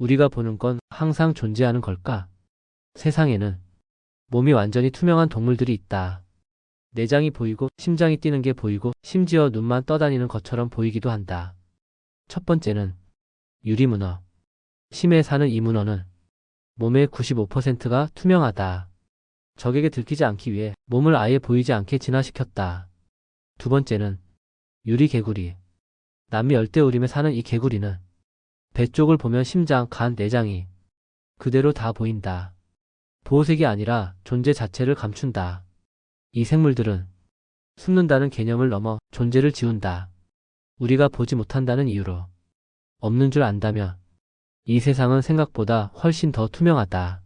우리가 보는 건 항상 존재하는 걸까? 세상에는 몸이 완전히 투명한 동물들이 있다. 내장이 보이고 심장이 뛰는 게 보이고 심지어 눈만 떠다니는 것처럼 보이기도 한다. 첫 번째는 유리문어. 심해에 사는 이 문어는 몸의 95%가 투명하다. 적에게 들키지 않기 위해 몸을 아예 보이지 않게 진화시켰다. 두 번째는 유리개구리. 남미 열대우림에 사는 이 개구리는 배 쪽을 보면 심장, 간, 내장이 그대로 다 보인다. 보호색이 아니라 존재 자체를 감춘다. 이 생물들은 숨는다는 개념을 넘어 존재를 지운다. 우리가 보지 못한다는 이유로 없는 줄 안다면 이 세상은 생각보다 훨씬 더 투명하다.